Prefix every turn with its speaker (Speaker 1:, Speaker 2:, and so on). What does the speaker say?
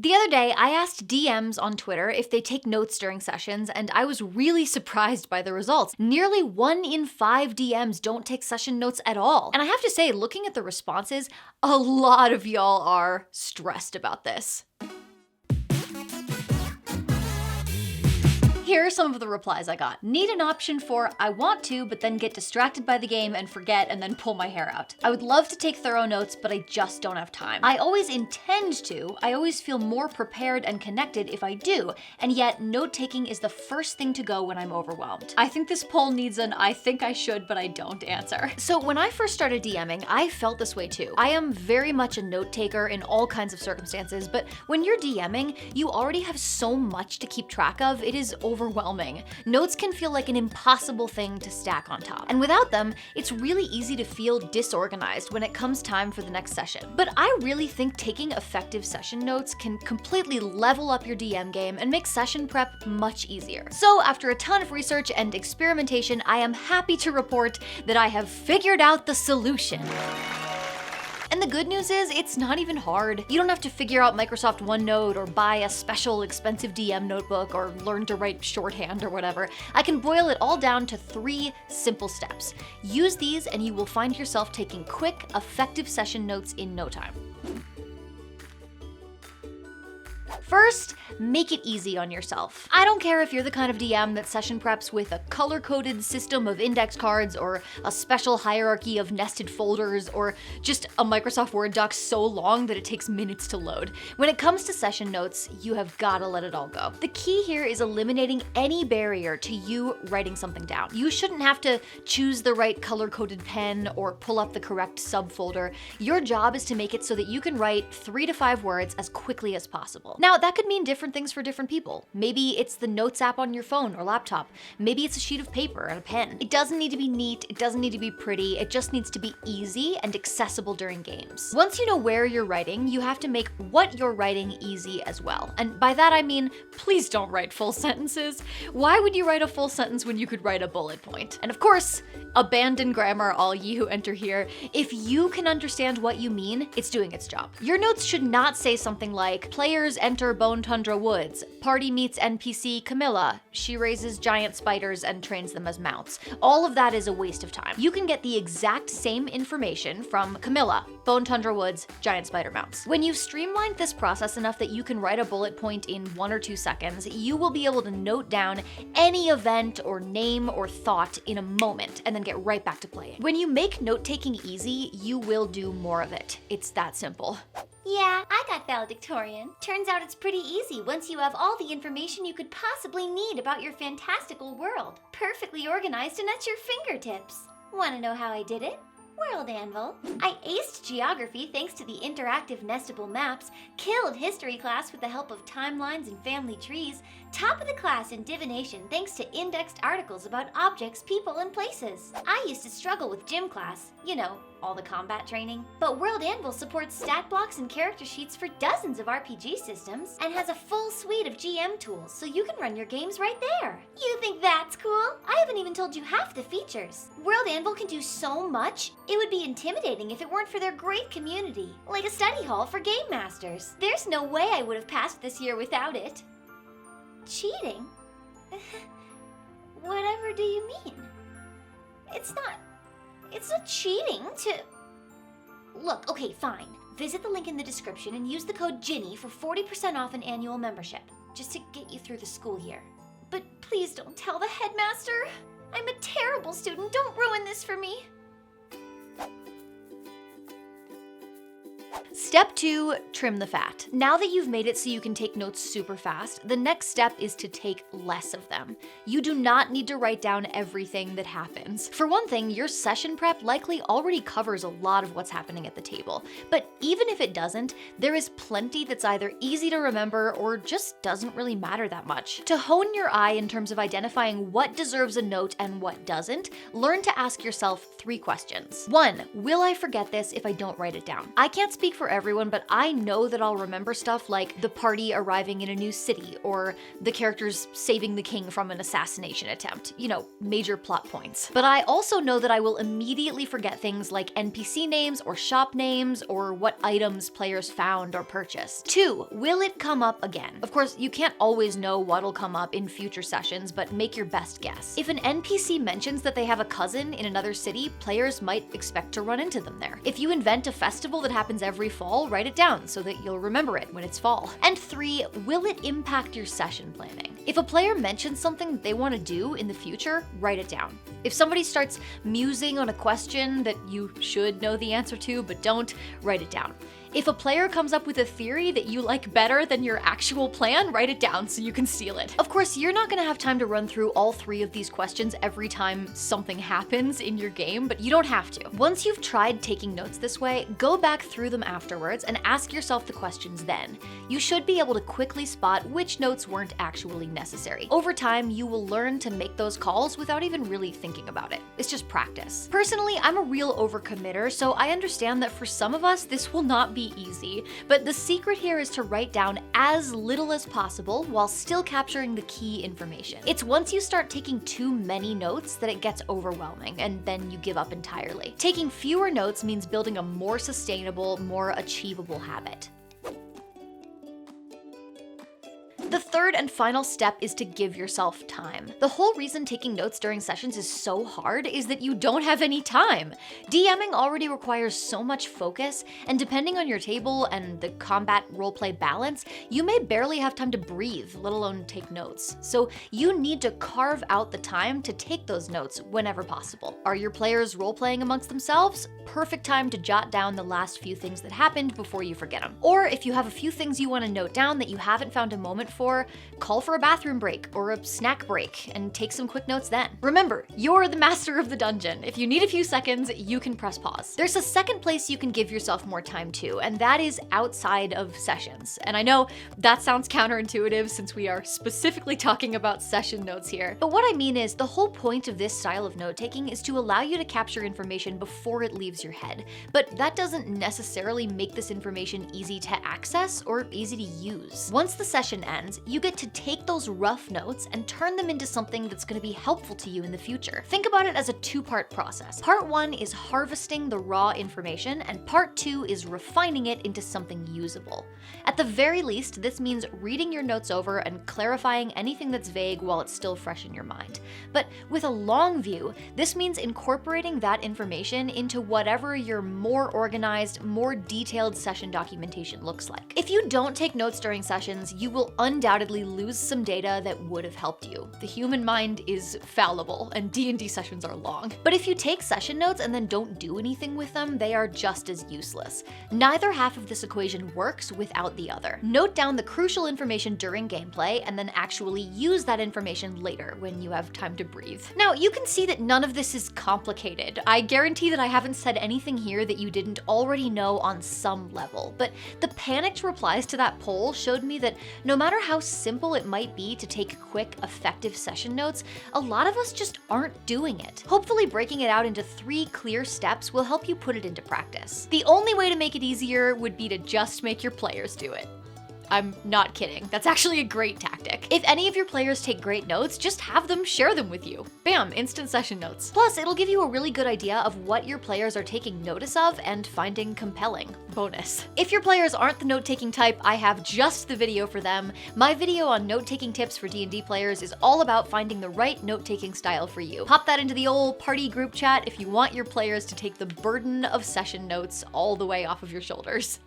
Speaker 1: The other day, I asked DMs on Twitter if they take notes during sessions, and I was really surprised by the results. Nearly 1 in 5 DMs don't take session notes at all. And I have to say, looking at the responses, a lot of y'all are stressed about this. Here are some of the replies I got. Need an option for I want to, but then get distracted by the game and forget and then pull my hair out. I would love to take thorough notes, but I just don't have time. I always intend to. I always feel more prepared and connected if I do, and yet note-taking is the first thing to go when I'm overwhelmed. I think this poll needs an I think I should, but I don't answer. So when I first started DMing, I felt this way too. I am very much a note-taker in all kinds of circumstances, but when you're DMing, you already have so much to keep track of, it is overwhelming. Notes can feel like an impossible thing to stack on top. And without them, it's really easy to feel disorganized when it comes time for the next session. But I really think taking effective session notes can completely level up your DM game and make session prep much easier. So after a ton of research and experimentation, I am happy to report that I have figured out the solution. And the good news is, it's not even hard. You don't have to figure out Microsoft OneNote or buy a special expensive DM notebook or learn to write shorthand or whatever. I can boil it all down to 3 simple steps. Use these and you will find yourself taking quick, effective session notes in no time. First, make it easy on yourself. I don't care if you're the kind of DM that session preps with a color-coded system of index cards or a special hierarchy of nested folders or just a Microsoft Word doc so long that it takes minutes to load. When it comes to session notes, you have gotta let it all go. The key here is eliminating any barrier to you writing something down. You shouldn't have to choose the right color-coded pen or pull up the correct subfolder. Your job is to make it so that you can write 3 to 5 words as quickly as possible. Now, that could mean different things for different people. Maybe it's the Notes app on your phone or laptop. Maybe it's a sheet of paper and a pen. It doesn't need to be neat, it doesn't need to be pretty, it just needs to be easy and accessible during games. Once you know where you're writing, you have to make what you're writing easy as well. And by that I mean, please don't write full sentences. Why would you write a full sentence when you could write a bullet point? And of course, abandon grammar, all ye who enter here. If you can understand what you mean, it's doing its job. Your notes should not say something like, players enter Bone Tundra Woods, party meets NPC Camilla, she raises giant spiders and trains them as mounts. All of that is a waste of time. You can get the exact same information from Camilla, Bone Tundra Woods, giant spider mounts. When you've streamlined this process enough that you can write a bullet point in 1 or 2 seconds, you will be able to note down any event or name or thought in a moment and then get right back to playing. When you make note-taking easy, you will do more of it. It's that simple.
Speaker 2: Yeah, I got valedictorian. Turns out it's pretty easy once you have all the information you could possibly need about your fantastical world. Perfectly organized and at your fingertips. Want to know how I did it? World Anvil. I aced geography thanks to the interactive nestable maps, killed history class with the help of timelines and family trees, top of the class in divination thanks to indexed articles about objects, people, and places. I used to struggle with gym class, you know, all the combat training. But World Anvil supports stat blocks and character sheets for dozens of RPG systems and has a full suite of GM tools so you can run your games right there. You think that's cool? I haven't even told you half the features. World Anvil can do so much, it would be intimidating if it weren't for their great community, like a study hall for game masters. There's no way I would have passed this year without it. Cheating? Whatever do you mean? It's not cheating to... Look, okay, fine. Visit the link in the description and use the code Ginny for 40% off an annual membership, just to get you through the school year. But please don't tell the headmaster. I'm a terrible student. Don't ruin this for me.
Speaker 1: Step 2, trim the fat. Now that you've made it so you can take notes super fast, the next step is to take less of them. You do not need to write down everything that happens. For one thing, your session prep likely already covers a lot of what's happening at the table. But even if it doesn't, there is plenty that's either easy to remember or just doesn't really matter that much. To hone your eye in terms of identifying what deserves a note and what doesn't, learn to ask yourself 3 questions. 1, will I forget this if I don't write it down? I can't speak for for everyone, but I know that I'll remember stuff like the party arriving in a new city or the characters saving the king from an assassination attempt. You know, major plot points. But I also know that I will immediately forget things like NPC names or shop names or what items players found or purchased. 2, will it come up again? Of course, you can't always know what'll come up in future sessions, but make your best guess. If an NPC mentions that they have a cousin in another city, players might expect to run into them there. If you invent a festival that happens every fall, write it down so that you'll remember it when it's fall. And 3, will it impact your session planning? If a player mentions something they want to do in the future, write it down. If somebody starts musing on a question that you should know the answer to but don't, write it down. If a player comes up with a theory that you like better than your actual plan, write it down so you can steal it. Of course, you're not gonna have time to run through all 3 of these questions every time something happens in your game, but you don't have to. Once you've tried taking notes this way, go back through them afterwards and ask yourself the questions then. You should be able to quickly spot which notes weren't actually necessary. Over time, you will learn to make those calls without even really thinking about it. It's just practice. Personally, I'm a real overcommitter, so I understand that for some of us, this will not be easy, but the secret here is to write down as little as possible while still capturing the key information. It's once you start taking too many notes that it gets overwhelming, and then you give up entirely. Taking fewer notes means building a more sustainable, more achievable habit. The third and final step is to give yourself time. The whole reason taking notes during sessions is so hard is that you don't have any time. DMing already requires so much focus, and depending on your table and the combat roleplay balance, you may barely have time to breathe, let alone take notes. So you need to carve out the time to take those notes whenever possible. Are your players roleplaying amongst themselves? Perfect time to jot down the last few things that happened before you forget them. Or if you have a few things you want to note down that you haven't found a moment for, call for a bathroom break or a snack break and take some quick notes then. Remember, you're the master of the dungeon. If you need a few seconds, you can press pause. There's a second place you can give yourself more time to, and that is outside of sessions. And I know that sounds counterintuitive since we are specifically talking about session notes here. But what I mean is the whole point of this style of note-taking is to allow you to capture information before it leaves your head. But that doesn't necessarily make this information easy to access or easy to use. Once the session ends, you get to take those rough notes and turn them into something that's going to be helpful to you in the future. Think about it as a 2-part process. Part 1 is harvesting the raw information, and part 2 is refining it into something usable. At the very least, this means reading your notes over and clarifying anything that's vague while it's still fresh in your mind. But with a long view, this means incorporating that information into whatever your more organized, more detailed session documentation looks like. If you don't take notes during sessions, you will undoubtedly lose some data that would have helped you. The human mind is fallible, and D&D sessions are long. But if you take session notes and then don't do anything with them, they are just as useless. Neither half of this equation works without the other. Note down the crucial information during gameplay and then actually use that information later when you have time to breathe. Now, you can see that none of this is complicated. I guarantee that I haven't said anything here that you didn't already know on some level, but the panicked replies to that poll showed me that no matter how simple it might be to take quick, effective session notes, a lot of us just aren't doing it. Hopefully breaking it out into 3 clear steps will help you put it into practice. The only way to make it easier would be to just make your players do it. I'm not kidding. That's actually a great tactic. If any of your players take great notes, just have them share them with you. Bam, instant session notes. Plus, it'll give you a really good idea of what your players are taking notice of and finding compelling. Bonus. If your players aren't the note-taking type, I have just the video for them. My video on note-taking tips for D&D players is all about finding the right note-taking style for you. Pop that into the old party group chat if you want your players to take the burden of session notes all the way off of your shoulders.